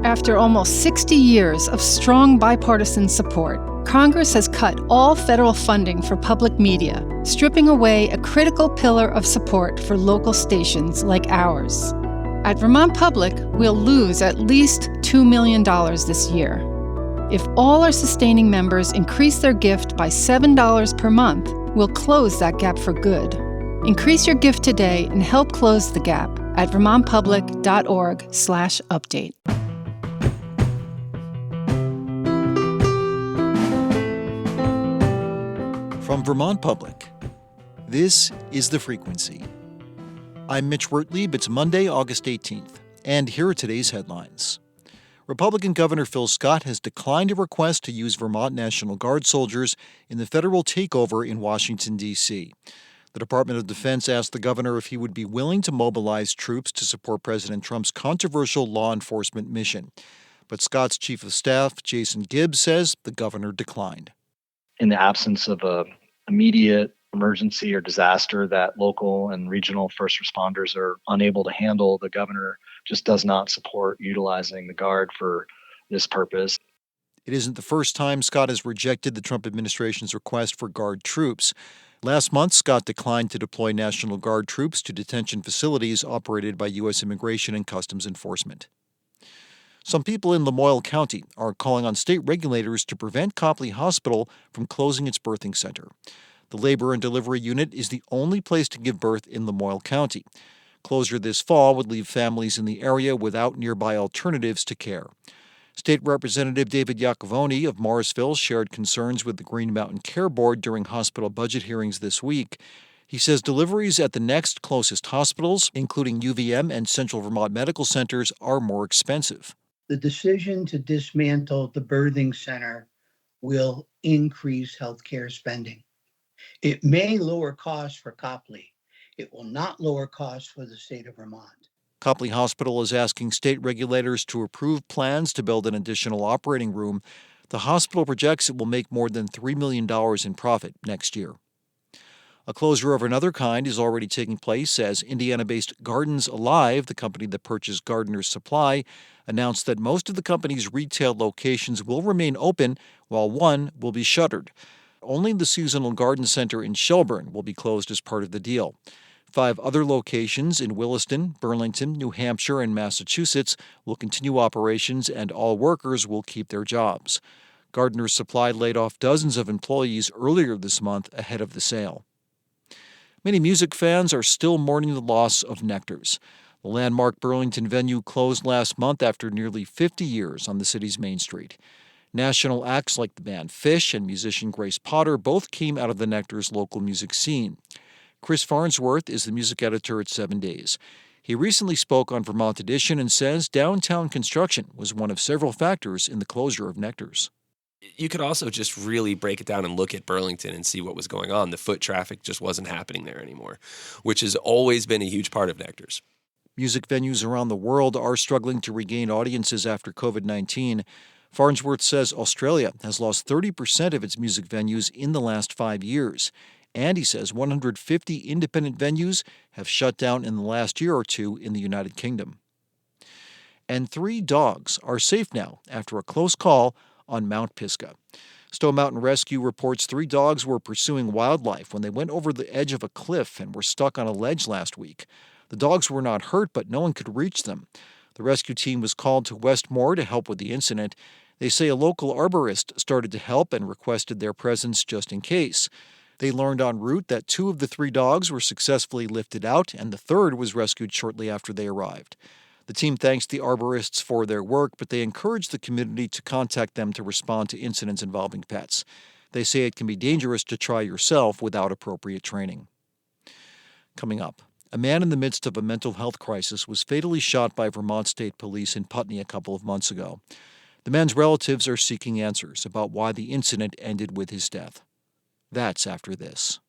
After almost 60 years of strong bipartisan support, Congress has cut all federal funding for public media, stripping away a critical pillar of support for local stations like ours. At Vermont Public, we'll lose at least $2 million this year. If all our sustaining members increase their gift by $7 per month, we'll close that gap for good. Increase your gift today and help close the gap at vermontpublic.org/update. From Vermont Public, this is The Frequency. I'm Mitch Wertlieb. It's Monday, August 18th, and here are today's headlines. Republican Governor Phil Scott has declined a request to use Vermont National Guard soldiers in the federal takeover in Washington, D.C. The Department of Defense asked the governor if he would be willing to mobilize troops to support President Trump's controversial law enforcement mission. But Scott's chief of staff, Jason Gibbs, says the governor declined. In the absence of an immediate emergency or disaster that local and regional first responders are unable to handle, the governor just does not support utilizing the Guard for this purpose. It isn't the first time Scott has rejected the Trump administration's request for Guard troops. Last month, Scott declined to deploy National Guard troops to detention facilities operated by U.S. Immigration and Customs Enforcement. Some people in Lamoille County are calling on state regulators to prevent Copley Hospital from closing its birthing center. The labor and delivery unit is the only place to give birth in Lamoille County. Closure this fall would leave families in the area without nearby alternatives to care. State Representative David Iacovone of Morrisville shared concerns with the Green Mountain Care Board during hospital budget hearings this week. He says deliveries at the next closest hospitals, including UVM and Central Vermont Medical Centers, are more expensive. The decision to dismantle the birthing center will increase healthcare spending. It may lower costs for Copley. It will not lower costs for the state of Vermont. Copley Hospital is asking state regulators to approve plans to build an additional operating room. The hospital projects it will make more than $3 million in profit next year. A closure of another kind is already taking place as Indiana-based Gardens Alive, the company that purchased Gardener's Supply, announced that most of the company's retail locations will remain open while one will be shuttered. Only the seasonal garden center in Shelburne will be closed as part of the deal. 5 other locations in Williston, Burlington, New Hampshire, and Massachusetts will continue operations, and all workers will keep their jobs. Gardener's Supply laid off dozens of employees earlier this month ahead of the sale. Many music fans are still mourning the loss of Nectar's. The landmark Burlington venue closed last month after nearly 50 years on the city's Main Street. National acts like the band Fish and musician Grace Potter both came out of the Nectar's local music scene. Chris Farnsworth is the music editor at 7 Days. He recently spoke on Vermont Edition and says downtown construction was one of several factors in the closure of Nectar's. You could also just really break it down and look at Burlington and see what was going on. The foot traffic just wasn't happening there anymore, which has always been a huge part of Nectar's. Music venues around the world are struggling to regain audiences after COVID-19. Farnsworth says Australia has lost 30% of its music venues in the last 5 years. And he says 150 independent venues have shut down in the last year or two in the United Kingdom. And 3 dogs are safe now after a close call on Mount Pisgah. Stone Mountain Rescue reports 3 dogs were pursuing wildlife when they went over the edge of a cliff and were stuck on a ledge last week. The dogs were not hurt, but no one could reach them. The rescue team was called to Westmore to help with the incident. They say a local arborist started to help and requested their presence just in case. They learned en route that 2 of the 3 dogs were successfully lifted out, and the third was rescued shortly after they arrived. The team thanks the arborists for their work, but they encourage the community to contact them to respond to incidents involving pets. They say it can be dangerous to try yourself without appropriate training. Coming up, a man in the midst of a mental health crisis was fatally shot by Vermont State Police in Putney a couple of months ago. The man's relatives are seeking answers about why the incident ended with his death. That's after this.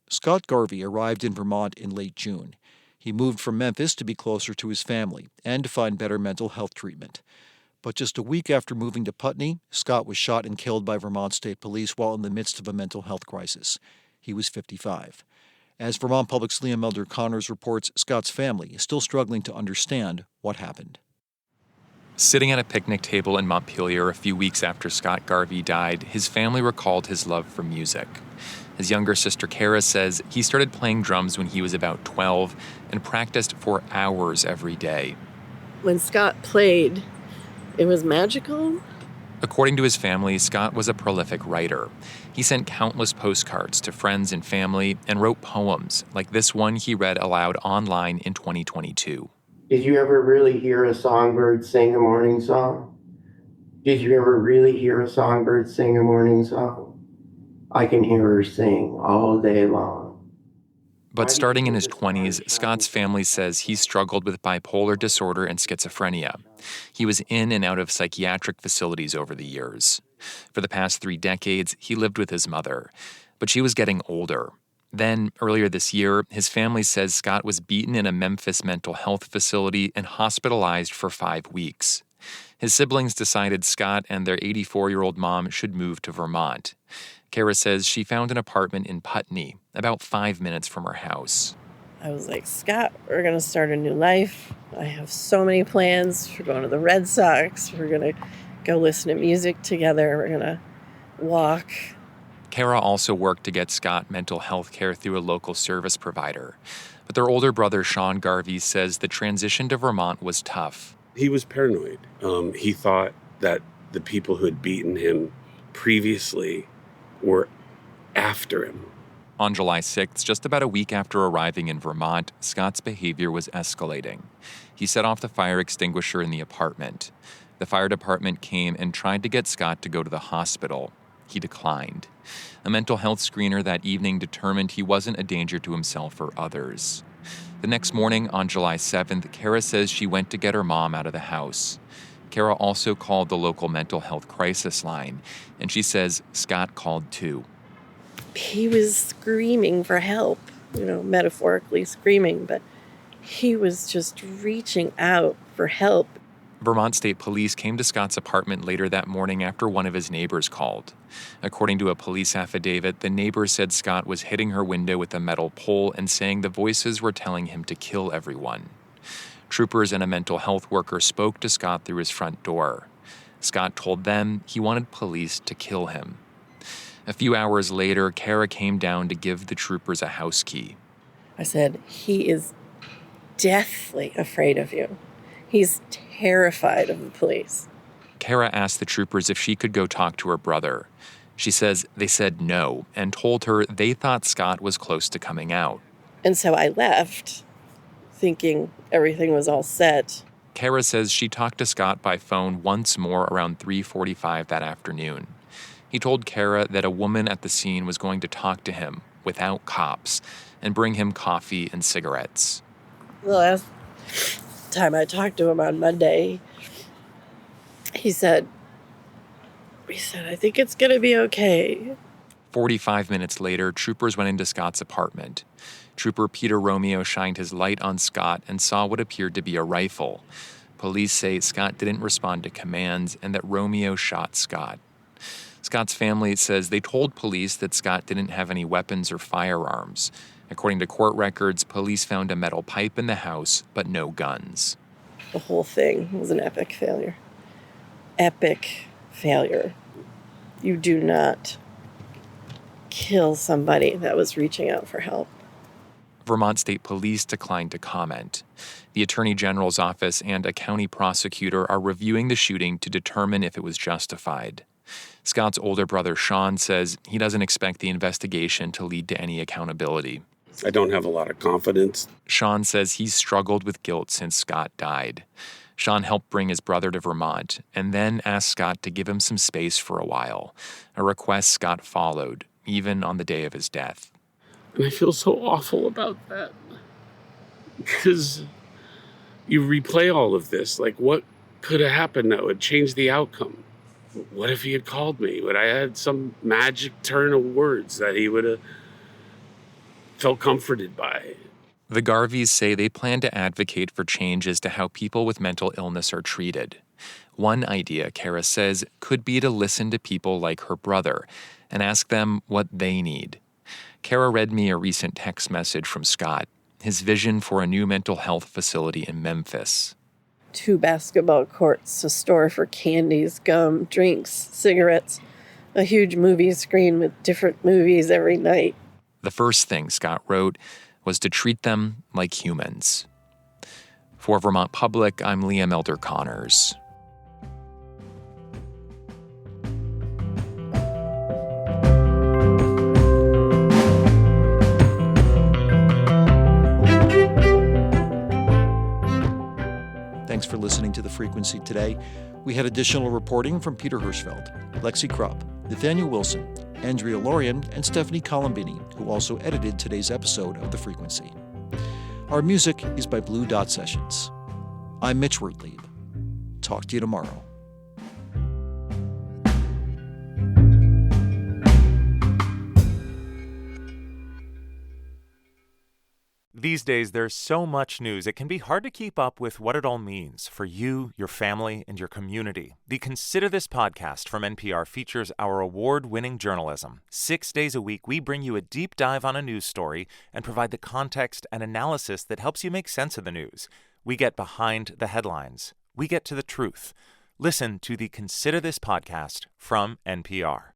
Scott Garvey arrived in Vermont in late June. He moved from Memphis to be closer to his family and to find better mental health treatment. But just a week after moving to Putney, Scott was shot and killed by Vermont State Police while in the midst of a mental health crisis. He was 55. As Vermont Public's Liam Elder Connors reports, Scott's family is still struggling to understand what happened. Sitting at a picnic table in Montpelier a few weeks after Scott Garvey died, his family recalled his love for music. His younger sister Kara says he started playing drums when he was about 12 and practiced for hours every day. When Scott played, it was magical. According to his family, Scott was a prolific writer. He sent countless postcards to friends and family and wrote poems, like this one he read aloud online in 2022. Did you ever really hear a songbird sing a morning song? Did you ever really hear a songbird sing a morning song? I can hear her sing all day long. But starting in his 20s, Scott's family says he struggled with bipolar disorder and schizophrenia. He was in and out of psychiatric facilities over the years. For the past 3 decades, he lived with his mother, but she was getting older. Then, earlier this year, his family says Scott was beaten in a Memphis mental health facility and hospitalized for 5 weeks. His siblings decided Scott and their 84-year-old mom should move to Vermont. Kara says she found an apartment in Putney, about 5 minutes from her house. I was like, Scott, we're going to start a new life. I have so many plans. We're going to the Red Sox. We're going to go listen to music together. We're going to walk. Kara also worked to get Scott mental health care through a local service provider. But their older brother, Sean Garvey, says the transition to Vermont was tough. He was paranoid. He thought that the people who had beaten him previously were after him. On July 6th, just about a week after arriving in Vermont, Scott's behavior was escalating. He set off the fire extinguisher in the apartment. The fire department came and tried to get Scott to go to the hospital. He declined. A mental health screener that evening determined he wasn't a danger to himself or others. The next morning, on July 7th, Kara says she went to get her mom out of the house. Kara also called the local mental health crisis line, and she says Scott called too. He was screaming for help, metaphorically screaming, but he was just reaching out for help. Vermont State Police came to Scott's apartment later that morning after one of his neighbors called. According to a police affidavit, the neighbor said Scott was hitting her window with a metal pole and saying the voices were telling him to kill everyone. Troopers and a mental health worker spoke to Scott through his front door. Scott told them he wanted police to kill him. A few hours later, Kara came down to give the troopers a house key. I said, he is deathly afraid of you. He's terrified of the police. Kara asked the troopers if she could go talk to her brother. She says they said no and told her they thought Scott was close to coming out. And so I left, thinking everything was all set. Kara says she talked to Scott by phone once more around 3:45 that afternoon. He told Kara that a woman at the scene was going to talk to him without cops and bring him coffee and cigarettes. The last time I talked to him on Monday, he said, I think it's going to be okay. 45 minutes later, troopers went into Scott's apartment. Trooper Peter Romeo shined his light on Scott and saw what appeared to be a rifle. Police say Scott didn't respond to commands and that Romeo shot Scott. Scott's family says they told police that Scott didn't have any weapons or firearms. According to court records, police found a metal pipe in the house, but no guns. The whole thing was an epic failure. Epic failure. You do not kill somebody that was reaching out for help. Vermont State Police declined to comment. The Attorney General's office and a county prosecutor are reviewing the shooting to determine if it was justified. Scott's older brother, Sean, says he doesn't expect the investigation to lead to any accountability. I don't have a lot of confidence. Sean says he's struggled with guilt since Scott died. Sean helped bring his brother to Vermont and then asked Scott to give him some space for a while, a request Scott followed, even on the day of his death. And I feel so awful about that. Because you replay all of this, like what could have happened that would change the outcome? What if he had called me? Would I had some magic turn of words that he would have felt comforted by? The Garveys say they plan to advocate for changes to how people with mental illness are treated. One idea, Kara says, could be to listen to people like her brother and ask them what they need. Kara read me a recent text message from Scott, his vision for a new mental health facility in Memphis. 2 basketball courts, a store for candies, gum, drinks, cigarettes, a huge movie screen with different movies every night. The first thing Scott wrote was to treat them like humans. For Vermont Public, I'm Liam Elder Connors. Thanks for listening to The Frequency today. We had additional reporting from Peter Hirschfeld, Lexi Krupp, Nathaniel Wilson, Andrea Lorian, and Stephanie Colombini, who also edited today's episode of The Frequency. Our music is by Blue Dot Sessions. I'm Mitch Wertlieb. Talk to you tomorrow. These days, there's so much news, it can be hard to keep up with what it all means for you, your family, and your community. The Consider This podcast from NPR features our award-winning journalism. 6 days a week, we bring you a deep dive on a news story and provide the context and analysis that helps you make sense of the news. We get behind the headlines. We get to the truth. Listen to the Consider This podcast from NPR.